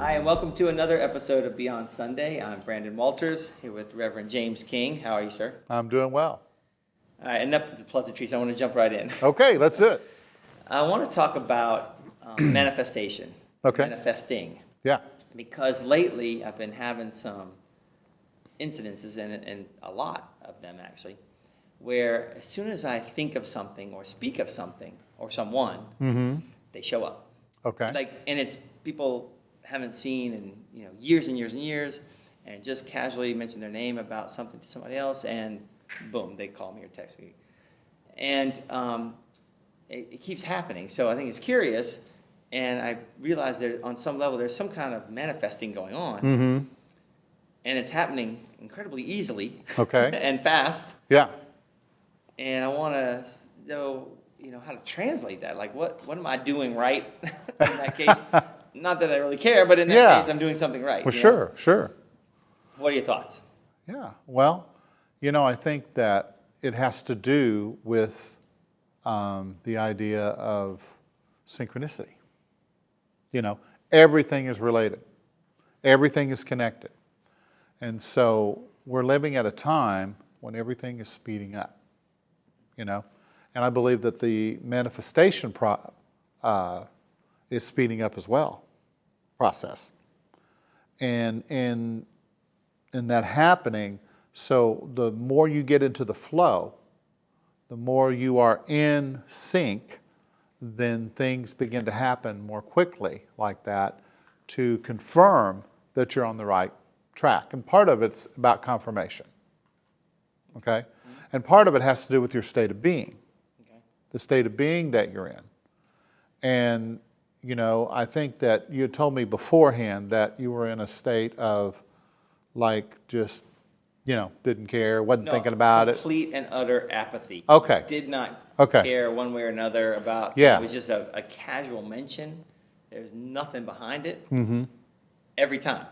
Hi, and welcome to another episode of Beyond Sunday. I'm Brandon Walters, here with Reverend James King. How are you, sir? I'm doing well. All right, enough of the pleasantries. I want to jump right in. Okay, let's do it. I want to talk about manifestation, Okay. manifesting, Yeah. because lately I've been having some incidences, and a lot of them actually, where as soon as I think of something or speak of something or someone, they show up. Okay. And it's people haven't seen in years and years and years, and just casually mention their name about something to somebody else, and boom, they call me or text me, and it keeps happening. So I think it's curious, and I realize that on some level there's some kind of manifesting going on, and it's happening incredibly easily, Okay. and fast. Yeah. And I want to know, how to translate that. Like, what am I doing right in that case? Not that I really care, but in that case, I'm doing something right. Well, sure. What are your thoughts? Yeah. Well, I think that it has to do with the idea of synchronicity. Everything is related. Everything is connected. And so we're living at a time when everything is speeding up, And I believe that the manifestation is speeding up as well, process. And in that happening, so the more you get into the flow, the more you are in sync, then things begin to happen more quickly like that to confirm that you're on the right track. And part of it's about confirmation, okay? And part of it has to do with your state of being, the state of being that you're in. And, I think that you told me beforehand that you were in a state of just, didn't care, wasn't thinking about it. Complete and utter apathy. Okay. Did not Okay. care one way or another about, Yeah. It was just a casual mention. There's nothing behind it. Every time.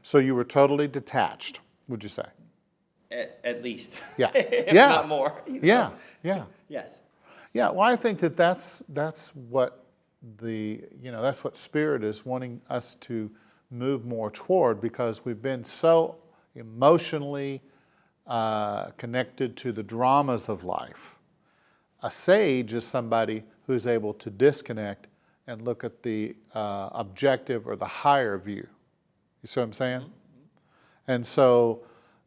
So you were totally detached, would you say? At least. Yeah. If Yeah. not more. Yeah. Yes. Yeah, well, I think that's what that's what Spirit is wanting us to move more toward, because we've been so emotionally connected to the dramas of life. A sage is somebody who's able to disconnect and look at the objective or the higher view. You see what I'm saying? And so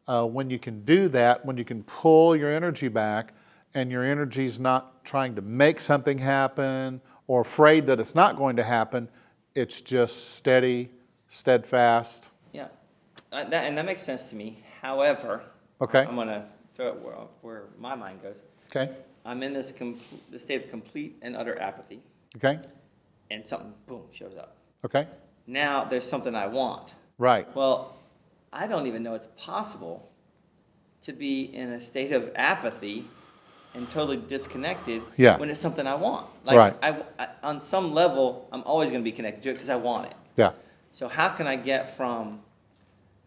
when you can do that, when you can pull your energy back, and your energy's not trying to make something happen or afraid that it's not going to happen, it's just steady, steadfast. Yeah. And that makes sense to me. However, Okay. I'm going to throw it where my mind goes. Okay. I'm in this state of complete and utter apathy, Okay. and something, boom, shows up. Okay. Now there's something I want. Right. Well, I don't even know it's possible to be in a state of apathy and totally disconnected when it's something I want. Right. I, on some level, I'm always going to be connected to it because I want it. Yeah. So how can I get from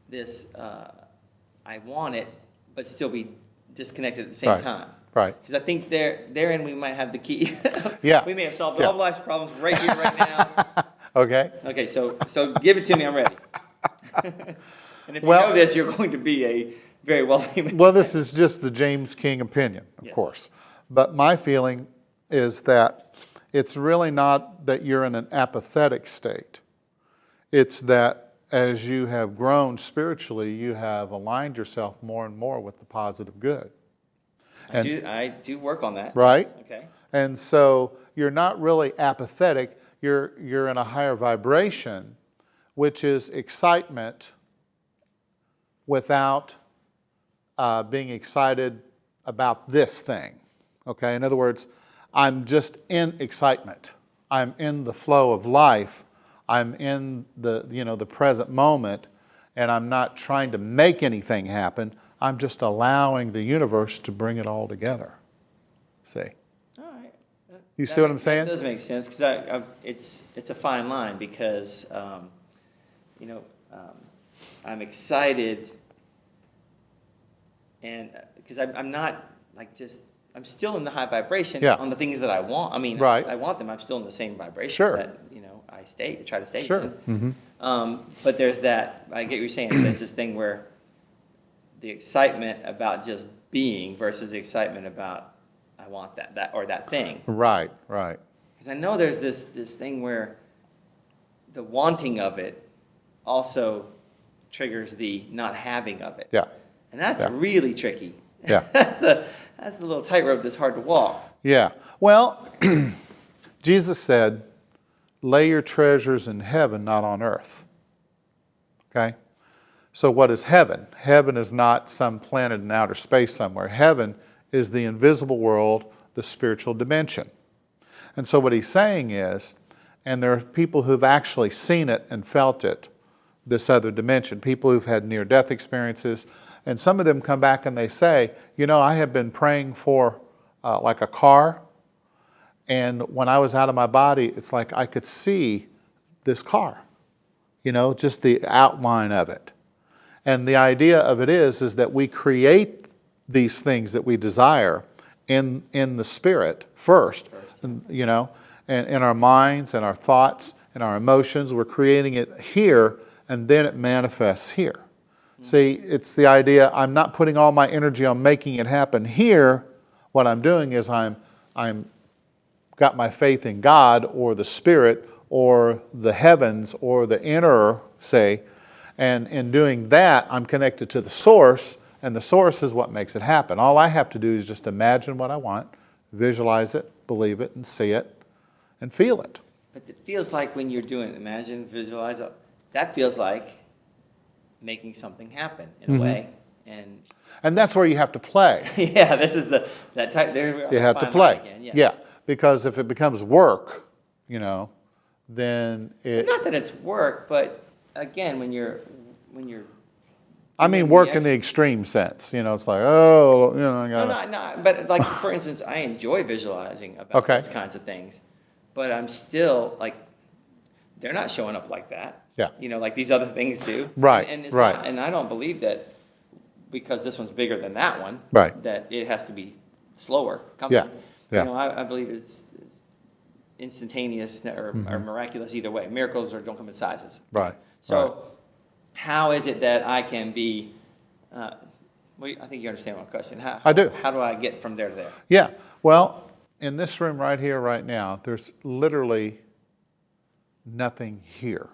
this, I want it, but still be disconnected at the same time? Right. Because I think therein we might have the key. Yeah. We may have solved all of life's problems right here, right now. Okay. Okay, so give it to me, I'm ready. And if you Well- know this, you're going to be a very wealthy man. Well, this is just the James King opinion, of course. But my feeling is that it's really not that you're in an apathetic state. It's that as you have grown spiritually, you have aligned yourself more and more with the positive good. I do work on that. Right? Okay. And so you're not really apathetic. You're in a higher vibration, which is excitement without being excited about this thing. Okay? In other words, I'm just in excitement. I'm in the flow of life. I'm in the present moment, and I'm not trying to make anything happen. I'm just allowing the universe to bring it all together. See? All right. You see what I'm saying? That does make sense, because it's a fine line, because I'm excited, and because I'm not I'm still in the high vibration on the things that I want. I mean, Right. I want them. I'm still in the same vibration Sure. that I try to stay Sure. in. Mm-hmm. But there's that, I get what you're saying, there's this thing where the excitement about just being versus the excitement about, I want that or that thing. Right, right. Because I know there's this thing where the wanting of it also triggers the not having of it. Yeah. And that's Yeah. really tricky. Yeah. that's a little tightrope that's hard to walk. Yeah. Well, Jesus said, lay your treasures in heaven, not on earth. Okay? So what is heaven? Heaven is not some planet in outer space somewhere. Heaven is the invisible world, the spiritual dimension. And so what he's saying is, and there are people who've actually seen it and felt it, this other dimension, people who've had near-death experiences, and some of them come back and they say, I have been praying for like a car, and when I was out of my body, it's like I could see this car, just the outline of it. And the idea of it is that we create these things that we desire in the spirit first. And, in our minds and our thoughts and our emotions. We're creating it here, and then it manifests here. Mm-hmm. See, it's the idea, I'm not putting all my energy on making it happen here. What I'm doing is I'm got my faith in God or the Spirit or the heavens or the inner, say, and in doing that, I'm connected to the source, and the source is what makes it happen. All I have to do is just imagine what I want, visualize it, believe it, and see it, and feel it. But it feels like when you're doing it, imagine, visualize it, that feels like making something happen in a way. And that's where you have to play. Yeah, this is that type. There you have to play. Again, yeah, because if it becomes work, then it. Not that it's work, but again, when you're. I mean, work in the extreme sense. It's like, I got. No. But like, for instance, I enjoy visualizing about those kinds of things, but I'm still like, they're not showing up like that. Yeah. Like these other things do. Right. And it's right. Not, and I don't believe that because this one's bigger than that one. Right. That it has to be slower coming. Yeah. Yeah. I believe it's instantaneous or miraculous either way. Miracles don't come in sizes. Right. So. Right. How is it that I can be, I think you understand my question. I do. How do I get from there to there? Yeah. Well, in this room right here, right now, there's literally nothing here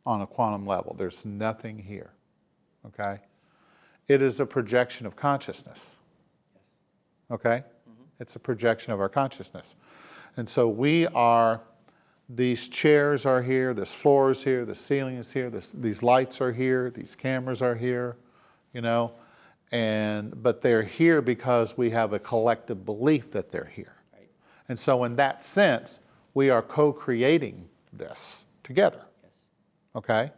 on a quantum level. There's nothing here. Okay? It is a projection of consciousness. Okay? Mm-hmm. It's a projection of our consciousness. And so we are... These chairs are here, this floor is here, the ceiling is here, these lights are here, these cameras are here, but they're here because we have a collective belief that they're here. Right. And so in that sense, we are co-creating this together. Yes. Okay?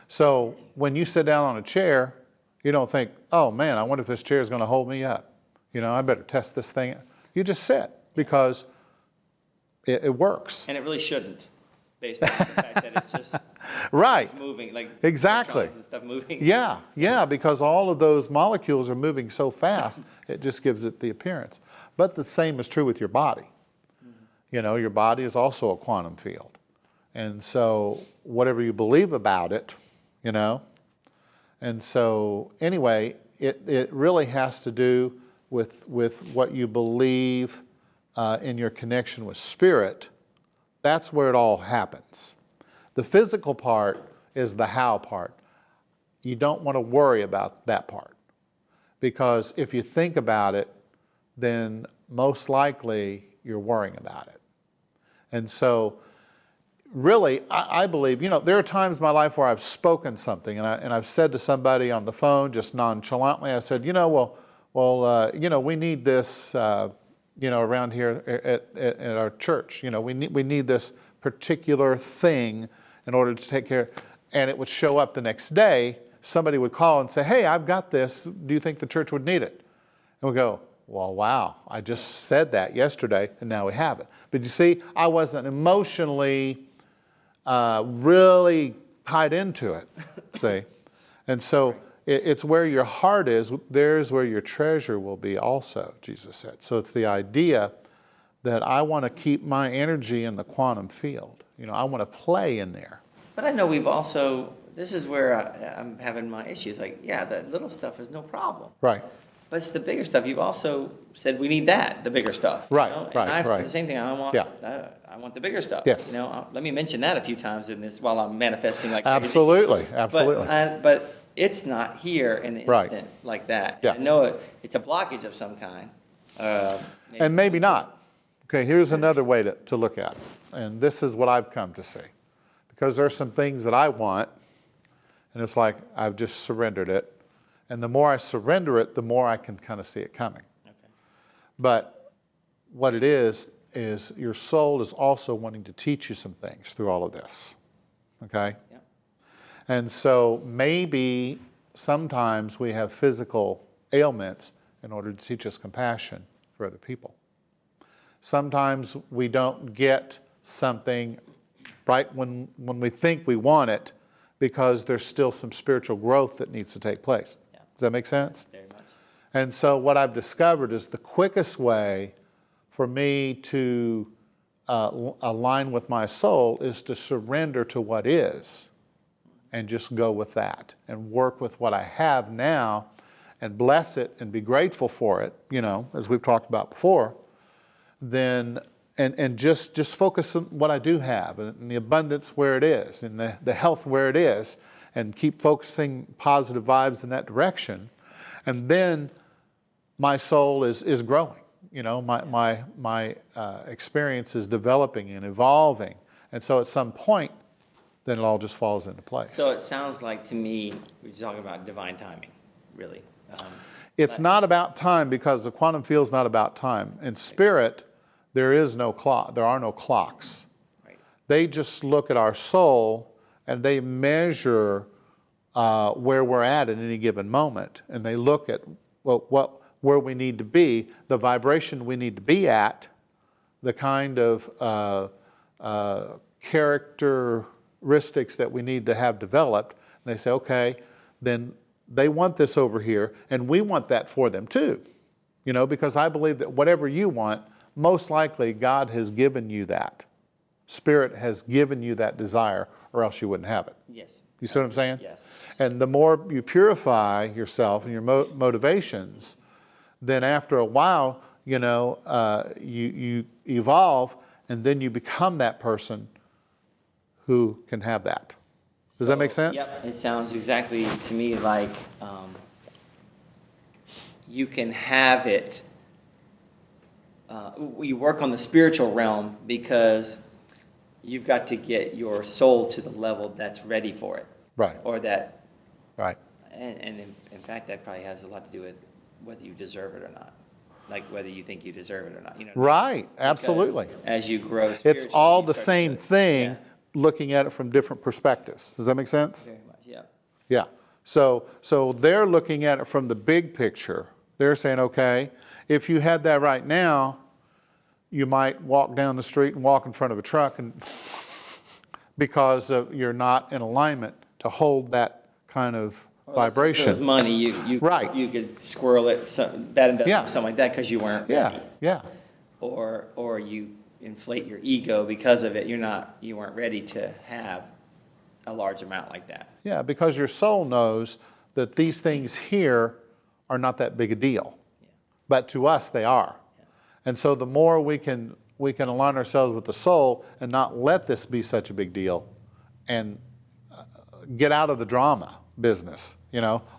So when you sit down on a chair, you don't think, oh man, I wonder if this chair is going to hold me up. I better test this thing. You just sit because it works. And it really shouldn't, based on the fact that it's just right. It's moving, like exactly. And stuff moving. Yeah, because all of those molecules are moving so fast, it just gives it the appearance. But the same is true with your body. Mm-hmm. Your body is also a quantum field. And so whatever you believe about it, and so anyway, it really has to do with what you believe in your connection with spirit. That's where it all happens. The physical part is the how part. You don't want to worry about that part, because if you think about it, then most likely you're worrying about it. And so really, I believe, there are times in my life where I've spoken something and I've said to somebody on the phone just nonchalantly, I said, we need this around here at our church. We need this particular thing in order to take care. And it would show up the next day. Somebody would call and say, hey, I've got this. Do you think the church would need it? And we go, well, wow, I just said that yesterday, and now we have it. But you see, I wasn't emotionally really tied into it, see? And so it's where your heart is, there's where your treasure will be also, Jesus said. So it's the idea that I want to keep my energy in the quantum field. I want to play in there. But I know we've also, this is where I'm having my issues. Like, yeah, the little stuff is no problem. Right. But it's the bigger stuff. You've also said we need that, the bigger stuff. Right, And right, I've right. said the same thing. Yeah. I want the bigger stuff. Yes. Let me mention that a few times in this while I'm manifesting like crazy. Absolutely, absolutely. But it's not here in the Right. instant like that. Yeah. I know it's a blockage of some kind. And maybe not. Okay, here's another way to look at it. And this is what I've come to see. Because there's some things that I want, and it's like I've just surrendered it. And the more I surrender it, the more I can kind of see it coming. Okay. But what it is your soul is also wanting to teach you some things through all of this. Okay? Yeah. And so maybe sometimes we have physical ailments in order to teach us compassion for other people. Sometimes we don't get something right when we think we want it because there's still some spiritual growth that needs to take place. Yeah. Does that make sense? Very much. And so what I've discovered is the quickest way for me to align with my soul is to surrender to what is and just go with that and work with what I have now and bless it and be grateful for it, as we've talked about before, then and just focus on what I do have and the abundance where it is and the health where it is and keep focusing positive vibes in that direction. And then my soul is growing. My experience is developing and evolving. And so at some point, then it all just falls into place. So it sounds like to me, we're talking about divine timing, really. It's not about time because the quantum field is not about time. In spirit, there is no clock. There are no clocks. Right. They just look at our soul and they measure where we're at any given moment, and they look at where we need to be, the vibration we need to be at, the kind of characteristics that we need to have developed. And they say, okay, then they want this over here, and we want that for them too. Because I believe that whatever you want, most likely God has given you that. Spirit has given you that desire, or else you wouldn't have it. Yes. You see what I'm saying? Yes. And the more you purify yourself and your motivations, then after a while, you evolve, and then you become that person who can have that. Does that make sense? Yep. It sounds exactly to me like you can have it. You work on the spiritual realm because you've got to get your soul to the level that's ready for it. Right. Or that. Right. And in fact, that probably has a lot to do with whether you deserve it or not. Like whether you think you deserve it or not. Right. Absolutely. Because as you grow It's spiritually, all you the start same to- thing, Yeah. looking at it from different perspectives. Does that make sense? Very much, yeah. Yeah. So they're looking at it from the big picture. They're saying, okay, if you had that right now, you might walk down the street and walk in front of a truck, and because you're not in alignment to hold that kind of vibration. If it was money, you Right. You could squirrel it, bad investment, Yeah. something like that, because you weren't Yeah. ready. Yeah. Or you inflate your ego because of it. You weren't ready to have a large amount like that. Yeah. Because your soul knows that these things here are not that big a deal, but to us they are. And so the more we can align ourselves with the soul and not let this be such a big deal, and get out of the drama business,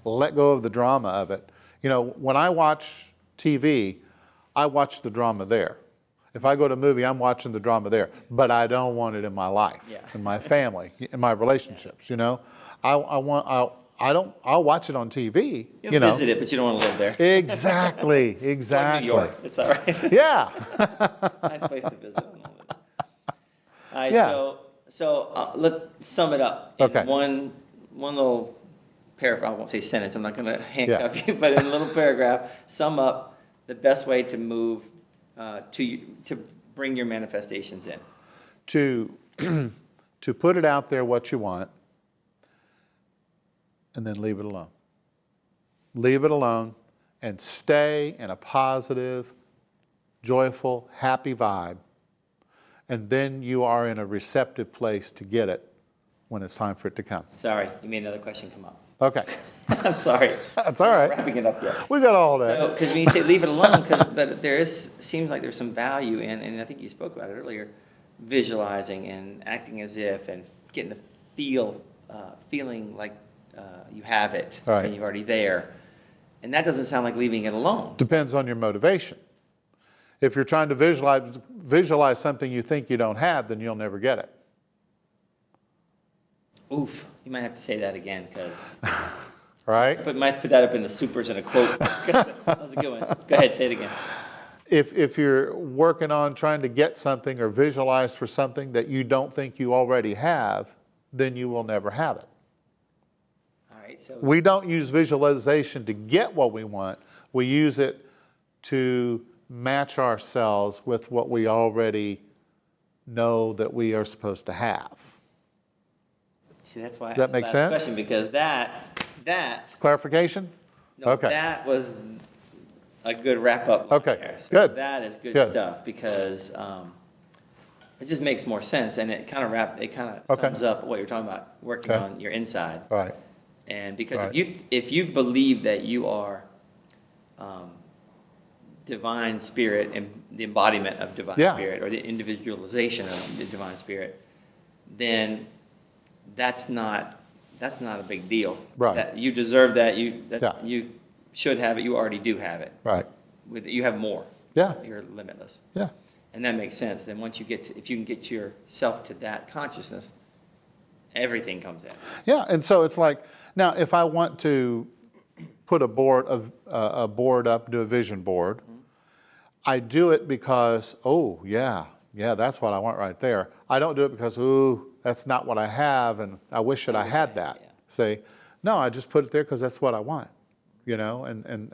let go of the drama of it. When I watch TV, I watch the drama there. If I go to a movie, I'm watching the drama there, but I don't want it in my life, Yeah. in my family, in my relationships. I'll watch it on TV. You visit it, but you don't want to live there. Exactly, Like exactly. New York, it's all right. Yeah. Nice place to visit. All right, Yeah. so let's sum it up in Okay. one little paragraph. I won't say sentence. I'm not going to handcuff you, but in a little paragraph, sum up the best way to move to bring your manifestations in. To put it out there what you want, and then leave it alone. Leave it alone and stay in a positive, joyful, happy vibe. And then you are in a receptive place to get it when it's time for it to come. Sorry, you made another question come up. Okay, I'm sorry. that's all right. Wrapping it up yet. We got all day. So, because when you say leave it alone, but seems like there's some value in, and I think you spoke about it earlier, visualizing and acting as if, and getting the feeling like you have it, Right. and you're already there. And that doesn't sound like leaving it alone. Depends on your motivation. If you're trying to visualize something you think you don't have, then you'll never get it. Oof, you might have to say that again, because Right? might put that up in the supers in a quote. That was a good one. Go ahead, say it again. If you're working on trying to get something or visualize for something that you don't think you already have, then you will never have it. All right, so We don't use visualization to get what we want. We use it to match ourselves with what we already know that we are supposed to have. see, that's why I Does that asked the make last sense? question, because that Clarification? no, Okay. that was a good wrap up. line Okay, there. So good. That is good, Good. stuff, because it just makes more sense, and it kind of Okay. sums up what you're talking about, working Okay. on your inside. Right. And because Right. if you believe that you are divine spirit and the embodiment of divine Yeah. spirit, or the individualization of the divine spirit, then that's not a big deal. Right. That you deserve that. Yeah. You should have it. You already do have it. Right. You have more. Yeah. You're limitless. Yeah. And that makes sense. Then once if you can get yourself to that consciousness, everything comes in. Yeah. And so it's like, now if I want to put a board up, do a vision board, I do it because, oh, yeah, that's what I want right there. I don't do it because, ooh, that's not what I have, and I wish that I had that. Yeah. Say, no, I just put it there because that's what I want, and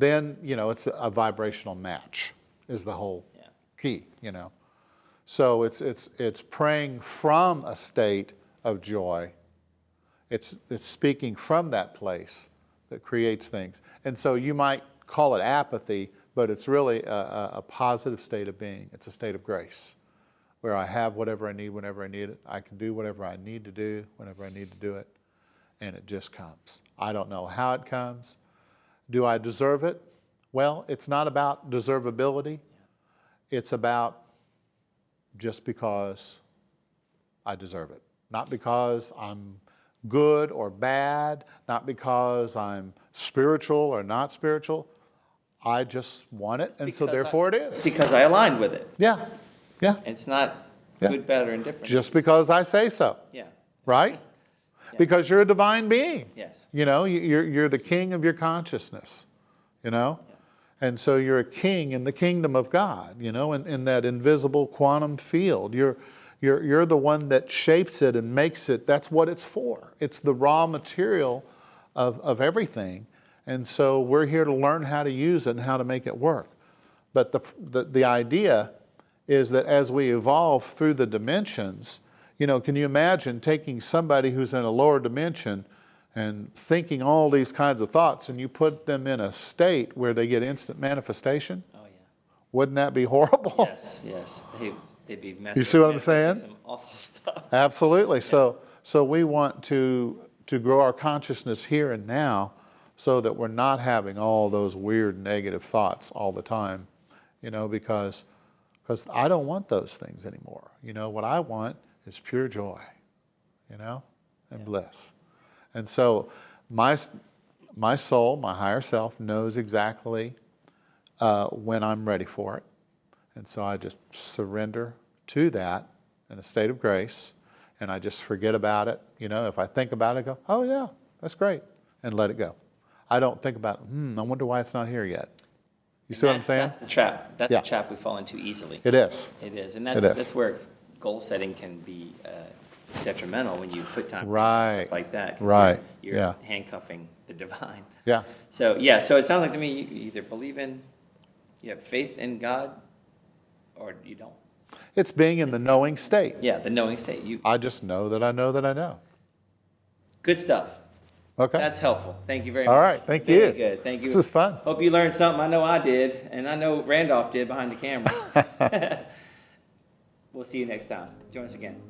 then, it's a vibrational match is the whole Yeah. key, So it's praying from a state of joy. It's speaking from that place that creates things. And so you might call it apathy, but it's really a positive state of being. It's a state of grace where I have whatever I need whenever I need it. I can do whatever I need to do whenever I need to do it, and it just comes. I don't know how it comes. Do I deserve it? Well, it's not about deservability. It's about just because I deserve it. Not because I'm good or bad, not because I'm spiritual or not spiritual. I just want it, and so therefore it is. Because I aligned with it. Yeah, yeah. It's not Yeah. good, bad, or indifferent. Just because I say so, Yeah. right? Yeah. Because you're a divine being. Yes. You're the king of your consciousness, And so you're a king in the kingdom of God, in that invisible quantum field. You're the one that shapes it and makes it. That's what it's for. It's the raw material of everything. And so we're here to learn how to use it and how to make it work. But the idea is that as we evolve through the dimensions, can you imagine taking somebody who's in a lower dimension and thinking all these kinds of thoughts, and you put them in a state where they get instant manifestation? Oh, yeah. Wouldn't that be horrible? Yes. They'd be messed You see what I'm manifesting saying? Some awful stuff. Absolutely. So we want to grow our consciousness here and now, so that we're not having all those weird negative thoughts all the time, because I don't want those things anymore. What I want is pure joy, and bliss. And so my soul, my higher self, knows exactly when I'm ready for it. And so I just surrender to that in a state of grace, and I just forget about it. If I think about it, I go, oh yeah, that's great, and let it go. I don't think about, I wonder why it's not here yet. You see what I'm saying? That's the trap. That's Yeah. the trap we fall into easily. It is. It is. And It is. that's where goal setting can be detrimental when you put time Right. like that. 'Cause Right. You're Yeah. handcuffing the divine. Yeah. So so it sounds like to me you either you have faith in God, or you don't. It's being in the knowing state. Yeah, the knowing state. I just know that I know that I know. Good stuff. Okay. That's helpful. Thank you very much. All right. Thank Very you. good. Thank you. This is fun. Hope you learned something. I know I did, and I know Randolph did behind the camera. We'll see you next time. Join us again.